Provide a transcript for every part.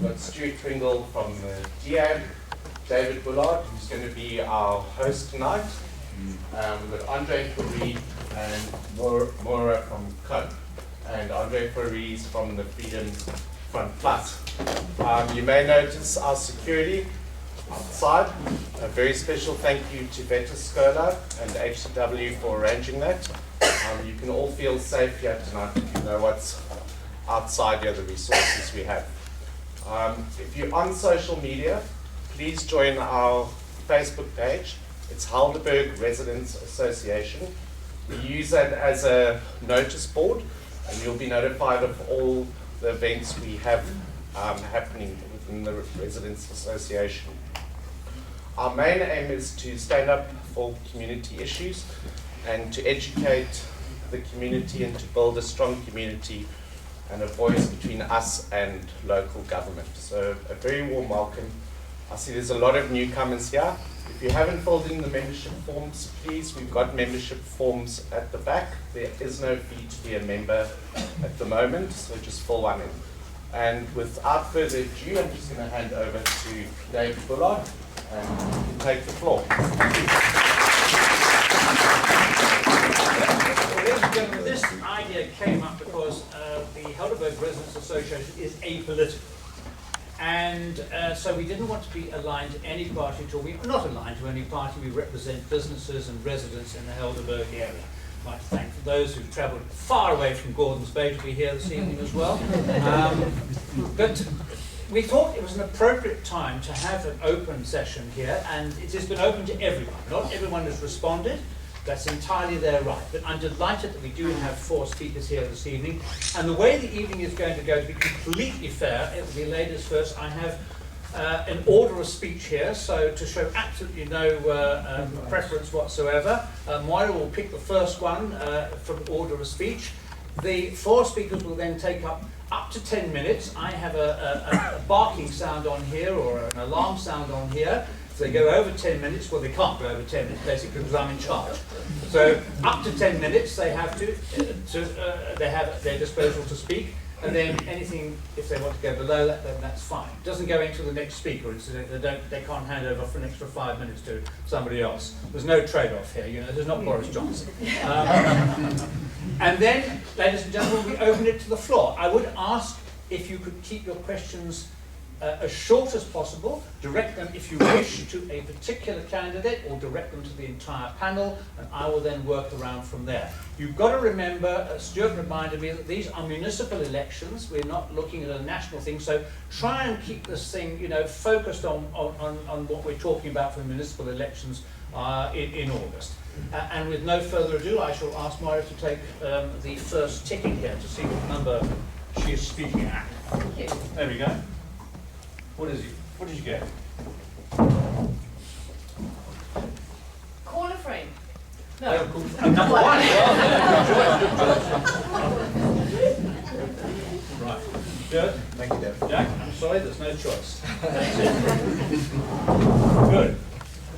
We've got Stuart Pringle from DIAB, David Bullard, who's going to be our host tonight. We've got Andre Farid and Maura from COPE. And Andre Farid is from the Freedom Front Plus. You may notice our security outside. A very special thank you to Veta Scola and HCW for arranging that. You can all feel safe here tonight if you know what's outside here, the resources we have. If you're on social media, please join our Facebook page. It's Helderberg Residents Association. We use that as a notice board, and you'll be notified of all the events we have happening within the Residents Association. Our main aim is to stand up for community issues and to educate the community and to build a strong community and a voice between us and local government. So a very warm welcome. I see there's a lot of newcomers here. If you haven't filled in the membership forms, please, we've got membership forms at the back. There is no fee to be a member at the moment, so just fill one in. And without further ado, I'm just going to hand over to Dave Bullard, and you can take the floor. Ladies and gentlemen, this idea came up because the Helderberg Residents Association is apolitical. And so we didn't want to be aligned to any party at all. We're not aligned to any party. We represent businesses and residents in the Helderberg area. I'd like to thank those who've travelled far away from Gordons Bay to be here this evening as well. But we thought it was an appropriate time to have an open session here, and it has been open to everyone. Not everyone has responded. That's entirely their right. But I'm delighted that we do have 4 speakers here this evening. And the way the evening is going to go, to be completely fair, it will be ladies first. I have an order of speech here, so to show absolutely no preference whatsoever, Moira will pick the first one from order of speech. The 4 speakers will then take up to 10 minutes. I have a barking sound on here, or an alarm sound on here. If they go over 10 minutes, well, they can't go over 10 minutes, basically, because I'm in charge. So up to 10 minutes, they have they have at their disposal to speak, and then anything, if they want to go below that, then that's fine. It doesn't go into the next speaker. They can't hand over for an extra 5 minutes to somebody else. There's no trade-off here. You know, there's not Boris Johnson. And then, ladies and gentlemen, we open it to the floor. I would ask if you could keep your questions as short as possible, direct them if you wish to a particular candidate, or direct them to the entire panel, and I will then work around from there. You've got to remember, Stuart reminded me, that these are municipal elections. We're not looking at a national thing, so try and keep this thing, you know, focused on what we're talking about for municipal elections in August. And with no further ado, I shall ask Moira to take the first ticket here to see what number she is speaking at. Thank you. There we go. What is it? What did you get? Caller frame. No. Number 1. Right. Good. Thank you, Dave. Jack, I'm sorry, there's no choice. That's it. Good.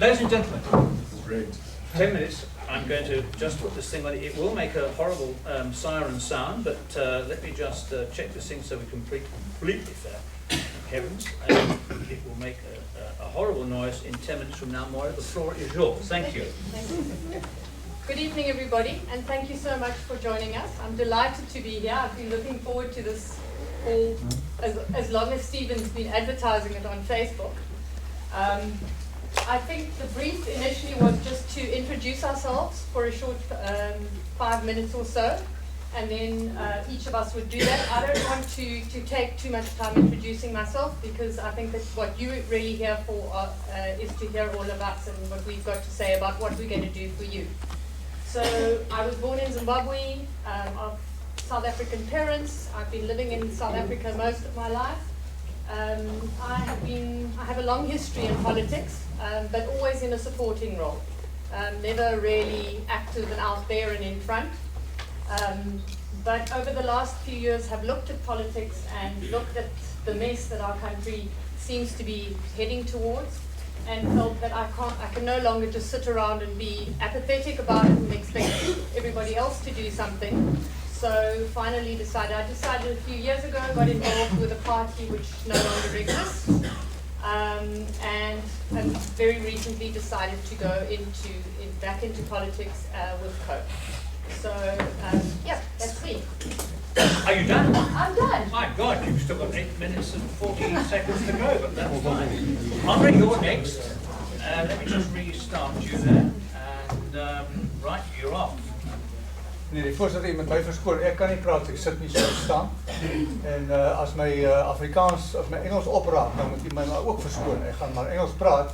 Ladies and gentlemen, This is great. 10 minutes. I'm going to just put this thing on. It will make a horrible siren sound, but let me just check this thing so we can completely fair. Heavens, it will make a horrible noise in 10 minutes from now. Moira, the floor is yours. Thank you. Thank you. Good evening, everybody, and thank you so much for joining us. I'm delighted to be here. I've been looking forward to this all as long as Stephen's been advertising it on Facebook. I think the brief initially was just to introduce ourselves for a short 5 minutes or so, and then each of us would do that. I don't want to take too much time introducing myself, because I think that what you're really here for is to hear all of us and what we've got to say about what we're going to do for you. So I was born in Zimbabwe, of South African parents. I've been living in South Africa most of my life. I have a long history in politics, but always in a supporting role. Never really active and out there and in front. But over the last few years have looked at politics and looked at the mess that our country seems to be heading towards, and felt that I can no longer just sit around and be apathetic about it and expect everybody else to do something. So so finally I decided a few years ago, got involved with a party which no longer exists, and very recently decided to go back into politics with Coke. So, yeah, that's me. Are you done? I'm done. My God, you've still got 8 minutes and 14 seconds to go, but that's fine. Andre, you're next. Let me just restart you there. And, right, you're off. Nee, die voorzitter, u moet my verskoon, ek kan nie praat, ek sit nie so staan. En as my Afrikaans, as my Engels opraak, dan moet u my maar ook verskoon. Ek gaan maar Engels praat,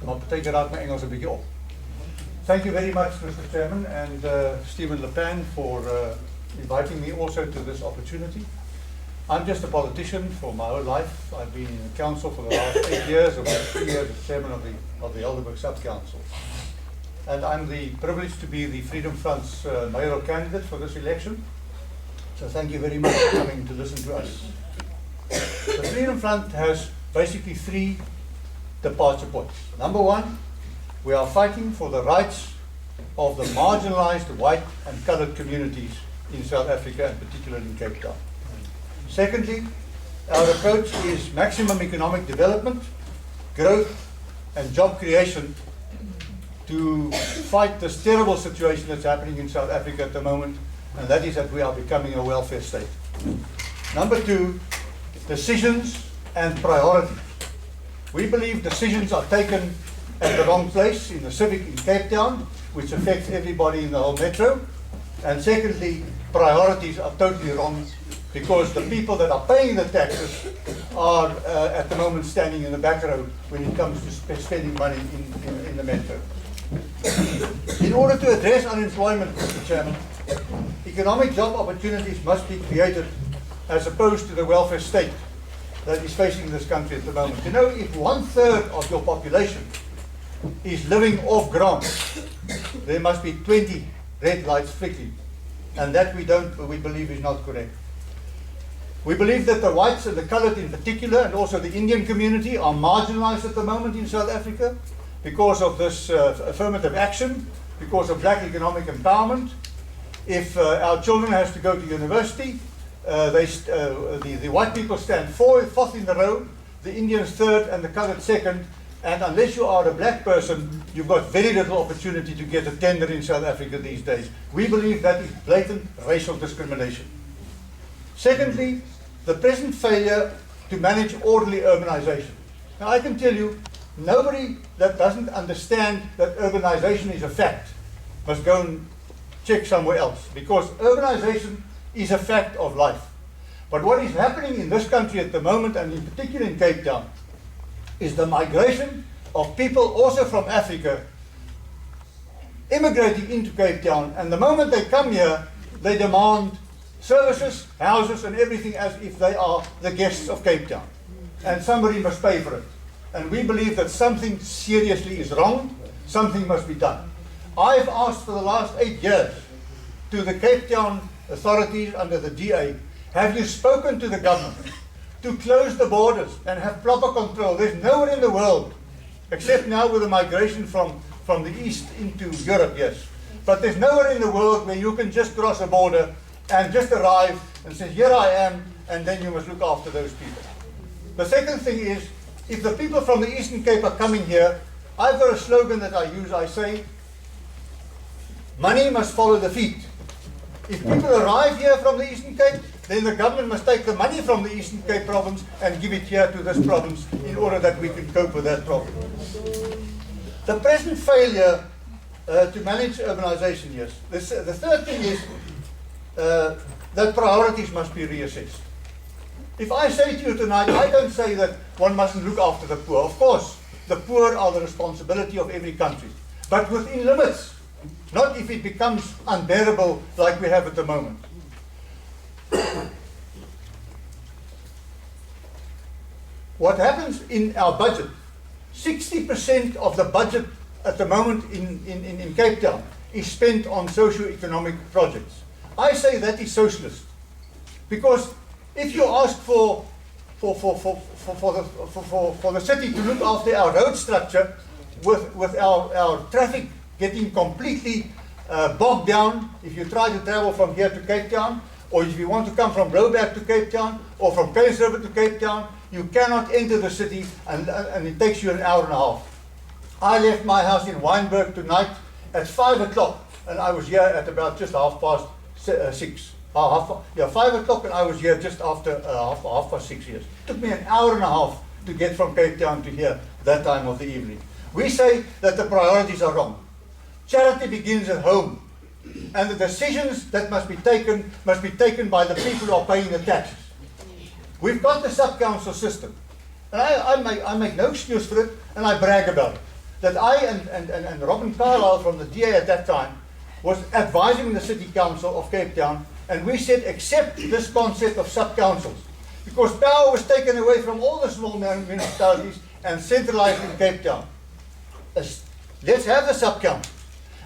maar partykeer raak my Engels 'n bietjie op. Thank you very much, Mr. Chairman, and Stephen Lepan for inviting me also to this opportunity. I'm just a politician for my whole life. I've been in the council for the last 8 years, about 3 years as chairman of the Helderberg sub-council. And I'm privileged to be the Freedom Front's mayoral candidate for this election. So thank you very much for coming to listen to us. The Freedom Front has basically 3 departure points. Number 1, we are fighting for the rights of the marginalized white and colored communities in South Africa, and particularly in Cape Town. Secondly, our approach is maximum economic development, growth and job creation to fight this terrible situation that's happening in South Africa at the moment, and that is that we are becoming a welfare state. Number 2, decisions and priorities. We believe decisions are taken at the wrong place in the civic in Cape Town, which affects everybody in the whole metro. And secondly, priorities are totally wrong because the people that are paying the taxes are at the moment standing in the back row when it comes to spending money in the metro. In order to address unemployment, Mr. Chairman, economic job opportunities must be created as opposed to the welfare state that is facing this country at the moment. You know, if 1/3 of your population is living off grant, there must be 20 red lights flickering, and that we believe is not correct. We believe that the whites and the colored in particular, and also the Indian community, are marginalized at the moment in South Africa because of this affirmative action, because of black economic empowerment. If our children has to go to university, the white people stand fourth in the row, the Indians third, and the colored second. And unless you are a black person, you've got very little opportunity to get a tender in South Africa these days. We believe that is blatant racial discrimination. Secondly, the present failure to manage orderly urbanization. Now I can tell you, nobody that doesn't understand that urbanization is a fact must go and check somewhere else, because urbanization is a fact of life. But what is happening in this country at the moment, and in particular in Cape Town, is the migration of people also from Africa immigrating into Cape Town, and the moment they come here, they demand services, houses and everything as if they are the guests of Cape Town, and somebody must pay for it. And we believe that something seriously is wrong, something must be done. I've asked for the last 8 years to the Cape Town authorities under the DA, have you spoken to the government to close the borders and have proper control? There's nowhere in the world, except now with the migration from the east into Europe, yes. But there's nowhere in the world where you can just cross a border and just arrive and say, here I am, and then you must look after those people. The second thing is, if the people from the Eastern Cape are coming here, I've got a slogan that I use. I say, money must follow the feet. If people arrive here from the Eastern Cape, then the government must take the money from the Eastern Cape province and give it here to this province in order that we can cope with that problem. The present failure to manage urbanization, yes. The third thing is that priorities must be reassessed. If I say to you tonight, I don't say that one mustn't look after the poor. Of course, the poor are the responsibility of every country, but within limits. Not if it becomes unbearable like we have at the moment. What happens in our budget, 60% of the budget at the moment in Cape Town is spent on socio-economic projects. I say that is socialist. Because if you ask for the city to look after our road structure with our traffic getting completely bogged down, if you try to travel from here to Cape Town, or if you want to come from Rowback to Cape Town, or from Cairns River to Cape Town, you cannot enter the city, and it takes you an hour and a half. I left my house in Wynberg tonight at 5 o'clock, and I was here at about just 6:30. 5 o'clock, and I was here just after 6:30 years. It took me an hour and a half to get from Cape Town to here that time of the evening. We say that the priorities are wrong. Charity begins at home, and the decisions that must be taken by the people who are paying the taxes. We've got the sub-council system, and I make no excuse for it, and I brag about it. That I and Robin Carlyle from the DA at that time was advising the City Council of Cape Town, and we said accept this concept of sub-councils, because power was taken away from all the small municipalities and centralized in Cape Town. Let's have the sub-councils,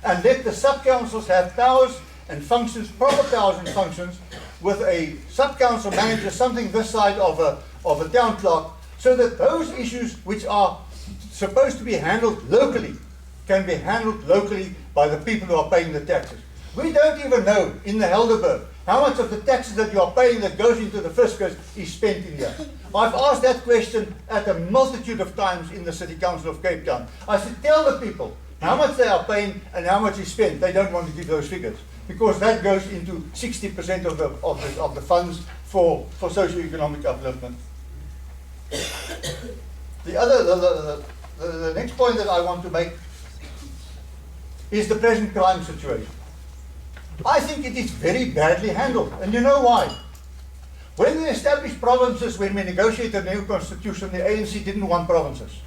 and let the sub-councils have powers and functions, proper powers and functions, with a sub-council manager, something this side of a town clerk, so that those issues which are supposed to be handled locally can be handled locally by the people who are paying the taxes. We don't even know in the Helderberg how much of the taxes that you are paying that goes into the fiscus is spent in here. I've asked that question at a multitude of times in the City Council of Cape Town. I said, tell the people how much they are paying and how much is spent. They don't want to give those figures, because that goes into 60% of the funds for socio-economic upliftment. The next point that I want to make is the present crime situation. I think it is very badly handled, and you know why? When we established provinces, when we negotiated a new constitution, the ANC didn't want provinces.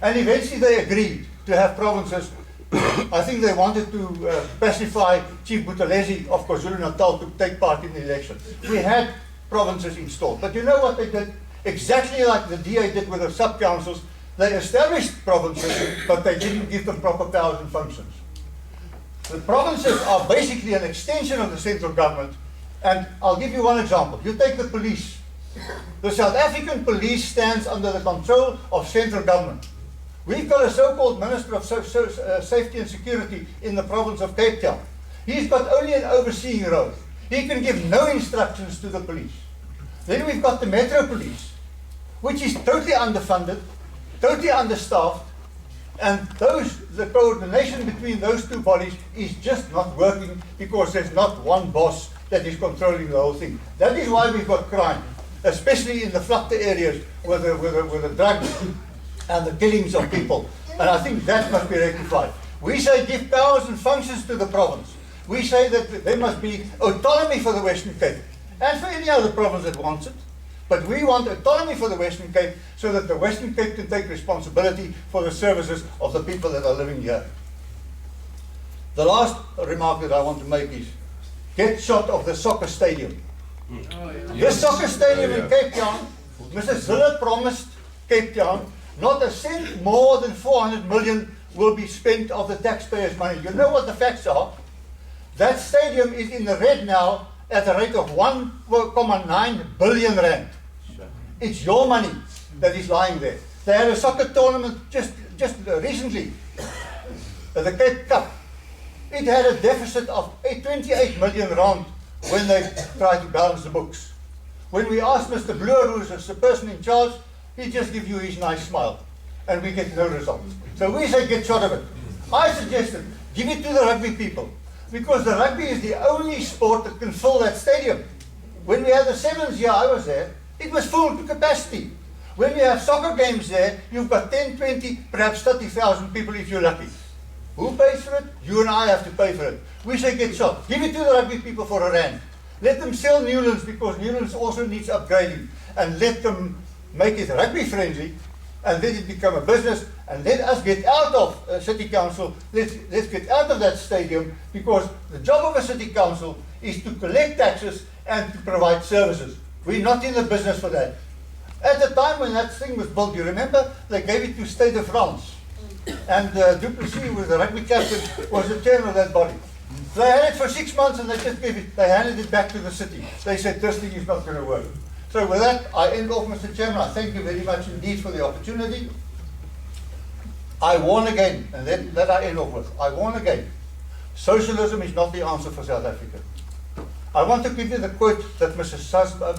And eventually they agreed to have provinces. I think they wanted to pacify Chief Buthelezi of KwaZulu-Natal to take part in the election. We had provinces installed. But you know what they did? Exactly like the DA did with the sub-councils. They established provinces, but they didn't give them proper powers and functions. The provinces are basically an extension of the central government. And I'll give you one example. You take the police. The South African police stands under the control of central government. We've got a so-called Minister of Safety and Security in the province of Cape Town. He's got only an overseeing role. He can give no instructions to the police. Then we've got the Metro Police, which is totally underfunded, totally understaffed, and the coordination between those two bodies is just not working, because there's not one boss that is controlling the whole thing. That is why we've got crime, especially in the vlakte areas with the drugs and the killings of people. And I think that must be rectified. We say give powers and functions to the province. We say that there must be autonomy for the Western Cape, and for any other province that wants it. But we want autonomy for the Western Cape, so that the Western Cape can take responsibility for the services of the people that are living here. The last remark that I want to make is, get shot of the soccer stadium. This soccer stadium in Cape Town, Mrs. Zille promised Cape Town, not a cent more than 400 million will be spent of the taxpayers' money. You know what the facts are? That stadium is in the red now at a rate of 1.9 billion rand. It's your money that is lying there. They had a soccer tournament just recently, the Cape Cup. It had a deficit of 28 million rand when they tried to balance the books. When we asked Mr. Bloor, who is the person in charge, he just gives you his nice smile, and we get no results. So we say get shot of it. I suggested give it to the rugby people, because the rugby is the only sport that can fill that stadium. When we had the Sevens here, I was there, it was full to capacity. When we have soccer games there, you've got 10, 20, perhaps 30,000 people if you're lucky. Who pays for it? You and I have to pay for it. We say get shot. Give it to the rugby people for a rand. Let them sell Newlands, because Newlands also needs upgrading. And let them make it rugby friendly, and let it become a business. And let us get out of City Council. Let's get out of that stadium, because the job of a City Council is to collect taxes and to provide services. We're not in the business for that. At the time when that thing was built, you remember, they gave it to State of France. And Duplessis, who was the rugby captain, was the chairman of that body. They had it for 6 months, and they handed it back to the city. They said this thing is not going to work. So with that, I end off, Mr. Chairman. I thank you very much indeed for the opportunity. I warn again, and that I end off with. I warn again. Socialism is not the answer for South Africa. I want to give you the quote that Mrs. Sussman,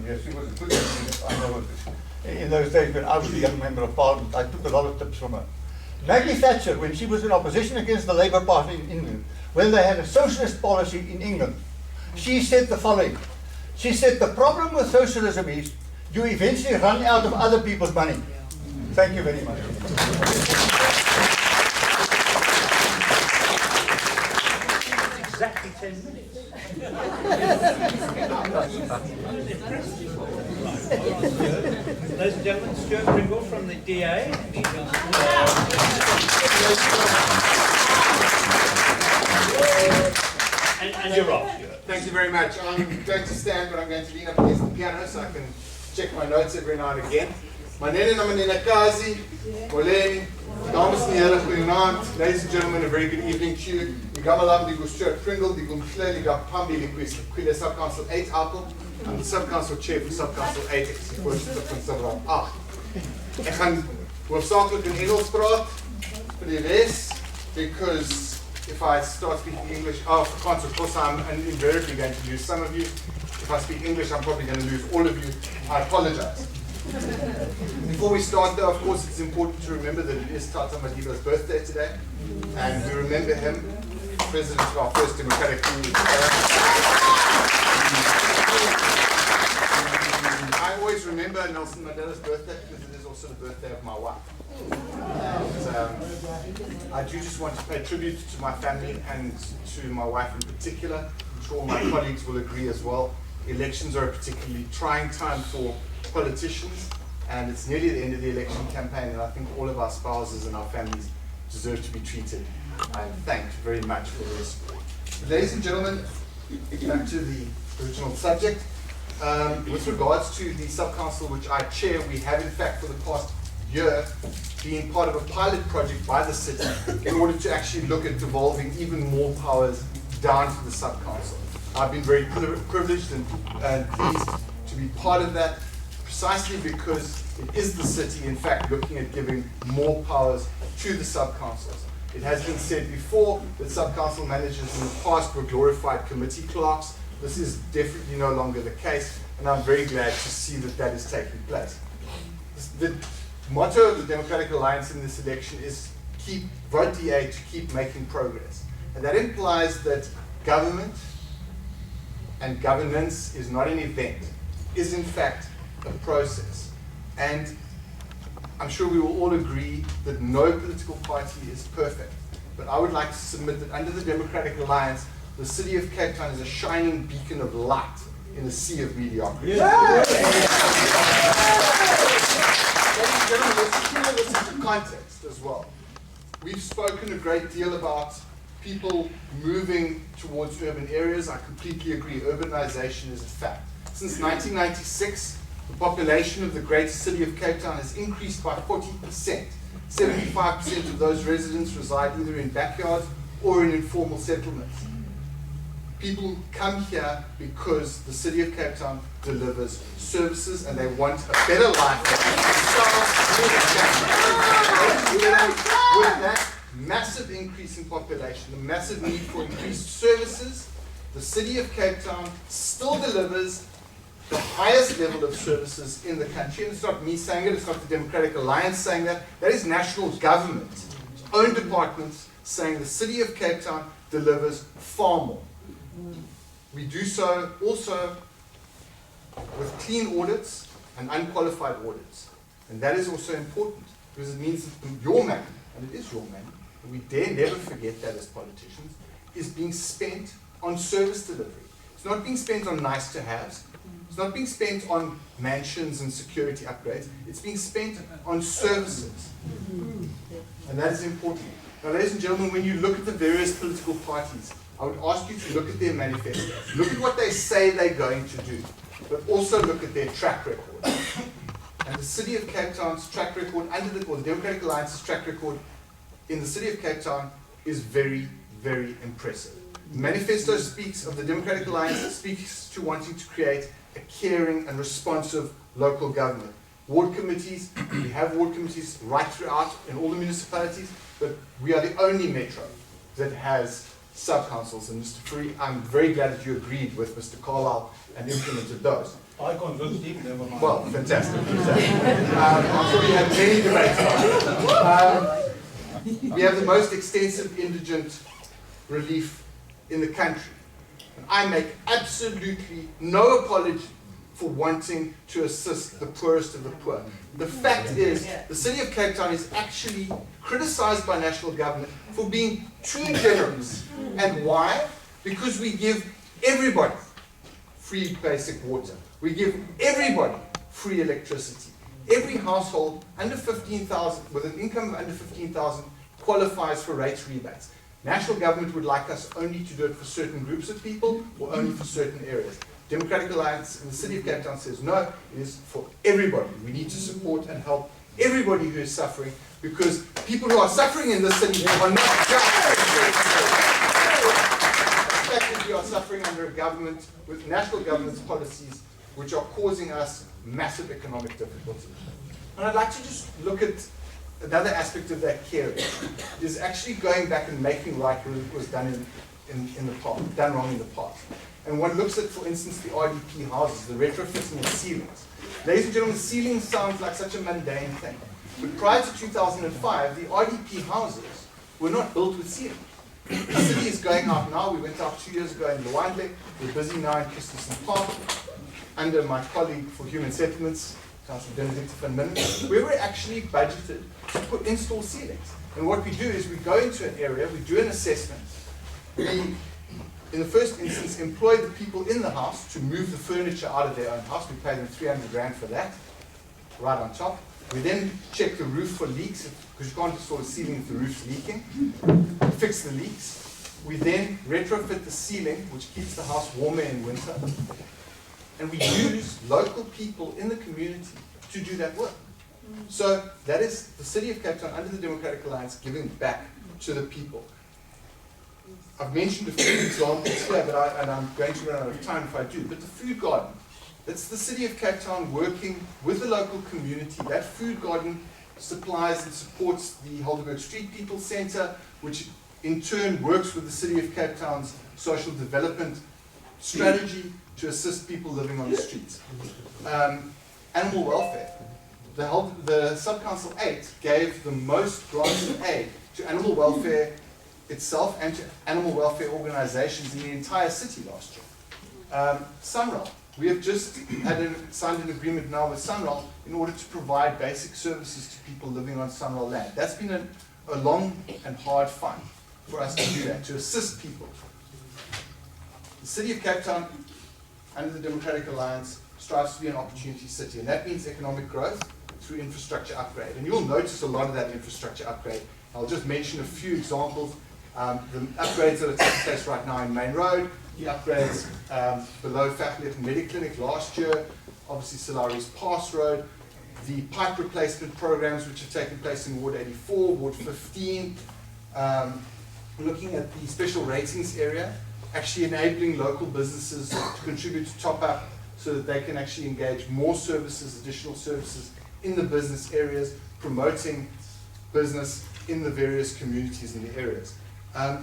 yes, she was a good minister, I know it. In those days when I was a young member of Parliament, I took a lot of tips from her. Maggie Thatcher, when she was in opposition against the Labour Party in England, when they had a socialist policy in England, she said the following. She said, the problem with socialism is you eventually run out of other people's money. Thank you very much. Exactly 10 minutes. Ladies and gentlemen, Stuart Pringle from the DA. And you're off, Stuart. Thank you very much. I'm going to stand, but I'm going to lean up against the piano so I can check my notes every now and again. Manene na manene kazi, Moleni, dames en heren, goeienaand. Ladies and gentlemen, a very good evening to you. Igamalam di Stuart Pringle, di Gumkhle, di Gapambi, di Kwile Sub-Council 8 Apple. I'm the Sub-Council Chair for Sub-Council 8, voorzitter van Sub-Raad 8. Ek gaan hoofdzakelijk in Engels praat vir die res, because if I start speaking English, of course I'm invariably going to lose some of you. If I speak English, I'm probably going to lose all of you. I apologize. Before we start though, of course it's important to remember that it is Tata Madiba's birthday today. And we remember him, President of our first democratic union. I always remember Nelson Mandela's birthday because it is also the birthday of my wife. And, I do just want to pay tribute to my family and to my wife in particular. I'm sure my colleagues will agree as well. Elections are a particularly trying time for politicians, and it's nearly the end of the election campaign, and I think all of our spouses and our families deserve to be treated and thanked very much for their support. Ladies and gentlemen, back to the original subject. With regards to the sub-council which I chair, we have in fact for the past year been part of a pilot project by the city in order to actually look at devolving even more powers down to the sub-council. I've been very privileged and pleased to be part of that, precisely because it is the city in fact looking at giving more powers to the sub-councils. It has been said before that sub-council managers in the past were glorified committee clerks. This is definitely no longer the case, and I'm very glad to see that that is taking place. The motto of the Democratic Alliance in this election is vote DA to keep making progress. And that implies that government and governance is not an event, is in fact a process. And I'm sure we will all agree that no political party is perfect. But I would like to submit that under the Democratic Alliance, the city of Cape Town is a shining beacon of light in a sea of mediocrity. Yeah. Ladies and gentlemen, let's put this into context as well. We've spoken a great deal about people moving towards urban areas. I completely agree. Urbanization is a fact. Since 1996, the population of the great city of Cape Town has increased by 40%. 75% of those residents reside either in backyards or in informal settlements. People come here because the city of Cape Town delivers services and they want a better life for themselves. With that massive increase in population, the massive need for increased services, the city of Cape Town still delivers the highest level of services in the country. And it's not me saying it, it's not the Democratic Alliance saying that. That is national government, its own departments saying the city of Cape Town delivers far more. We do so also with clean audits and unqualified audits. And that is also important because it means that your money, and it is your money, and we dare never forget that as politicians, is being spent on service delivery. It's not being spent on nice to haves. It's not being spent on mansions and security upgrades. It's being spent on services. And that is important. Now, ladies and gentlemen, when you look at the various political parties, I would ask you to look at their manifestos. Look at what they say they're going to do, but also look at their track record. And the city of Cape Town's track record, or the Democratic Alliance's track record in the city of Cape Town is very, very impressive. The manifesto speaks of the Democratic Alliance, speaks to wanting to create a caring and responsive local government. Ward committees, we have ward committees right throughout in all the municipalities, but we are the only metro that has sub-councils. And Mr. Fourie, I'm very glad that you agreed with Mr. Carlisle and implemented those. I convinced him, never mind. Well, fantastic. I'm sure you had many debates about it. We have the most extensive indigent relief in the country. And I make absolutely no apology for wanting to assist the poorest of the poor. The fact is, the City of Cape Town is actually criticized by national government for being too generous. And why? Because we give everybody free basic water. We give everybody free electricity. Every household under 15,000, with an income of under 15,000, qualifies for rates rebates. National government would like us only to do it for certain groups of people or only for certain areas. Democratic Alliance in the City of Cape Town says no, it is for everybody. We need to support and help everybody who is suffering, because people who are suffering in this city are not just we are suffering under a government with national government's policies which are causing us massive economic difficulty. And I'd like to just look at another aspect of that caring, is actually going back and making right what was done in the past, done wrong in the past. And one looks at, for instance, the RDP houses, the retrofitting of ceilings. Ladies and gentlemen, ceilings sounds like such a mundane thing. But prior to 2005, the RDP houses were not built with ceilings. The city is going out now. We went out 2 years ago in Lewandle. We're busy now in Christensen Park, under my colleague for Human Settlements, Councillor Benedict van Minden, we were actually budgeted to install ceilings. And what we do is we go into an area, we do an assessment, we, in the first instance, employ the people in the house to move the furniture out of their own house. We pay them 300 Rand for that, right on top. We then check the roof for leaks, because you can't install a ceiling if the roof's leaking. Fix the leaks. We then retrofit the ceiling, which keeps the house warmer in winter. And we use local people in the community to do that work. So that is the City of Cape Town under the Democratic Alliance giving back to the people. I've mentioned a few examples here, but I'm going to run out of time if I do. But the food garden, that's the City of Cape Town working with the local community. That food garden supplies and supports the Helderberg Street People Centre, which in turn works with the City of Cape Town's social development strategy to assist people living on the streets. Animal welfare. The Sub-Council 8 gave the most grants of aid to animal welfare itself and to animal welfare organizations in the entire city last year. Sunroll. We have just signed an agreement now with Sunroll in order to provide basic services to people living on Sunroll land. That's been a long and hard fight for us to do that, to assist people. The City of Cape Town, under the Democratic Alliance, strives to be an opportunity city, and that means economic growth through infrastructure upgrade. And you'll notice a lot of that infrastructure upgrade. I'll just mention a few examples. The upgrades that are taking place right now in Main Road, the upgrades below Faculty and Mediclinic last year, obviously Solari's Pass Road, the pipe replacement programs which are taking place in Ward 84, Ward 15, looking at the special ratings area, actually enabling local businesses to contribute to top up so that they can actually engage more services, additional services in the business areas, promoting business in the various communities in the areas.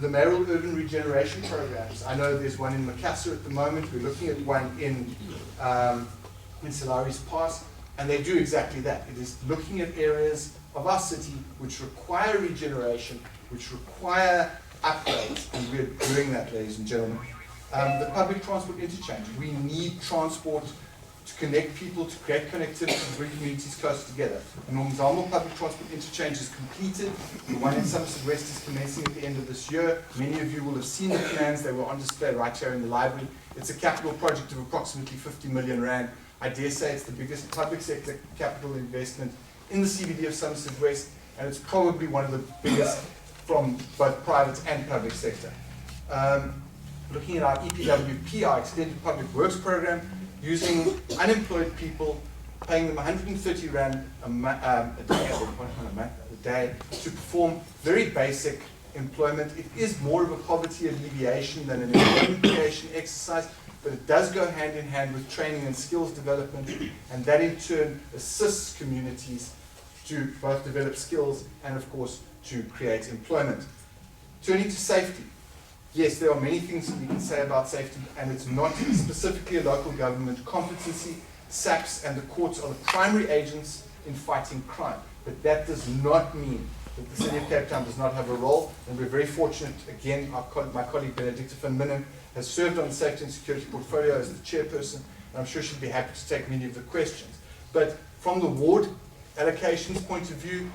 The mayoral urban regeneration programs. I know there's one in Macassar at the moment. We're looking at one in Solari's Pass, and they do exactly that. It is looking at areas of our city which require regeneration, which require upgrades, and we're doing that, ladies and gentlemen. The public transport interchange. We need transport to connect people, to create connectivity, to bring communities closer together. The Nomzamo public transport interchange is completed. The one in Somerset West is commencing at the end of this year. Many of you will have seen the plans. They were on display right here in the library. It's a capital project of approximately 50 million Rand. I dare say it's the biggest public sector capital investment in the CBD of Somerset West, and it's probably one of the biggest from both private and public sector. Looking at our EPWP, our Extended Public Works Program, using unemployed people, paying them 130 Rand a day to perform very basic employment. It is more of a poverty alleviation than an employment creation exercise, but it does go hand in hand with training and skills development, and that in turn assists communities to both develop skills and, of course, to create employment. Turning to safety. yes, there are many things that we can say about safety, and it's not specifically a local government competency. SAPS and the courts are the primary agents in fighting crime. But that does not mean that the City of Cape Town does not have a role, and we're very fortunate, again, my colleague Benedicta van Minnen has served on the Safety and Security Portfolio as the chairperson, and I'm sure she'll be happy to take many of the questions. But from the ward allocations point of view,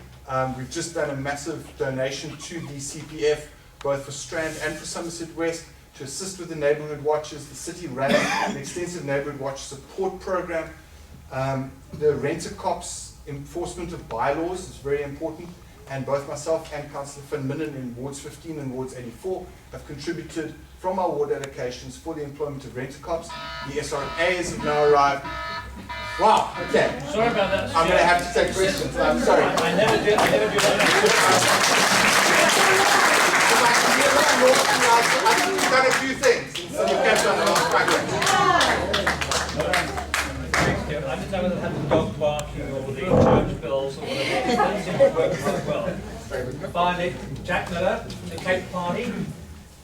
we've just done a massive donation to the CPF, both for Strand and for Somerset West, to assist with the neighbourhood watches. The city ran an extensive neighbourhood watch support program. The rent-a-cops enforcement of bylaws is very important, and both myself and Councillor van Minnen in Wards 15 and Wards 84 have contributed from our ward allocations for the employment of rent-a-cops. The SRAs have now arrived. Wow, okay. Sorry about that. I'm going to have to take questions. I'm sorry. I never do that. I think we've done a few things in City of Cape Town in the last 5 years. I didn't know whether it had the dog barking or the church bells or whatever. That seemed to work quite well. Finally, Jack Miller, the Cape Party,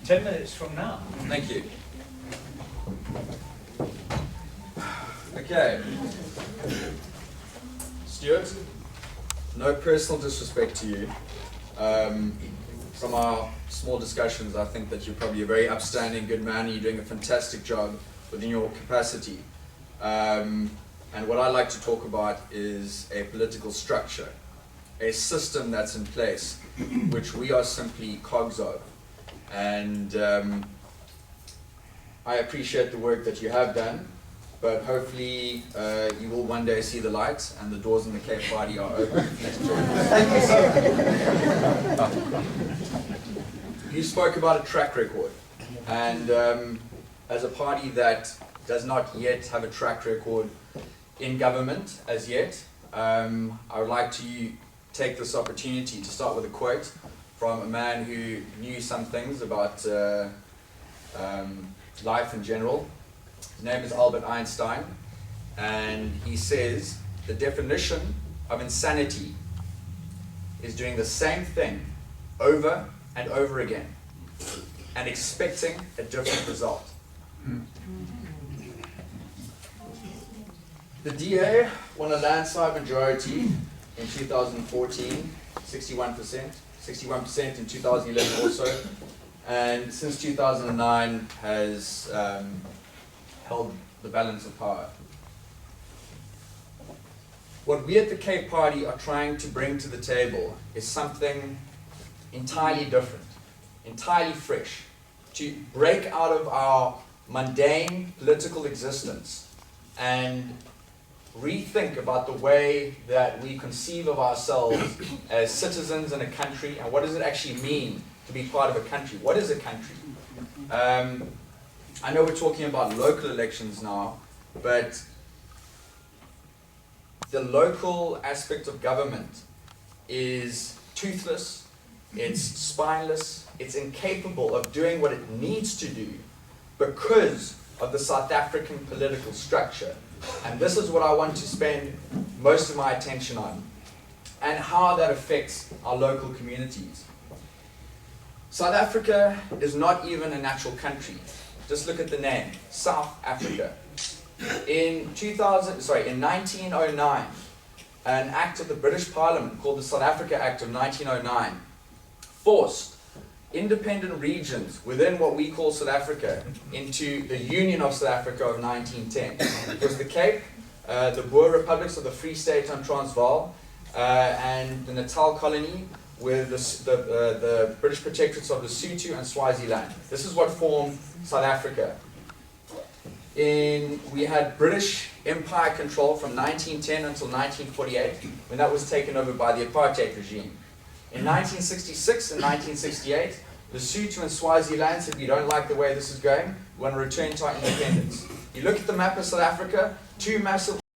10 minutes from now. Thank you. Okay. Stuart, no personal disrespect to you. From our small discussions, I think that you're probably a very upstanding, good man, and you're doing a fantastic job within your capacity. And what I like to talk about is a political structure, a system that's in place, which we are simply cogs of. And I appreciate the work that you have done, but hopefully you will one day see the light and the doors in the Cape Party are open. Thank you, sir. You spoke about a track record, and as a party that does not yet have a track record in government as yet, I would like to take this opportunity to start with a quote from a man who knew some things about life in general. His name is Albert Einstein, and he says the definition of insanity is doing the same thing over and over again and expecting a different result. The DA won a landslide majority in 2014, 61% in 2011 also, and since 2009 has held the balance of power. What we at the Cape Party are trying to bring to the table is something entirely different, entirely fresh, to break out of our mundane political existence and rethink about the way that we conceive of ourselves as citizens in a country, and what does it actually mean to be part of a country? What is a country? I know we're talking about local elections now, but the local aspect of government is toothless, it's spineless, it's incapable of doing what it needs to do because of the South African political structure. And this is what I want to spend most of my attention on, and how that affects our local communities. South Africa is not even a natural country. Just look at the name, South Africa. In 1909, an act of the British Parliament called the South Africa Act of 1909 forced independent regions within what we call South Africa into the Union of South Africa of 1910. It was the Cape, the Boer Republics of the Free State and Transvaal, and the Natal colony with the British protectorates of Lesotho and Swaziland. This is what formed South Africa. We had British Empire control from 1910 until 1948, when that was taken over by the apartheid regime. In 1966 and 1968, Lesotho and Swaziland said, we don't like the way this is going, we want to return to our independence. You look at the map of South Africa, two massive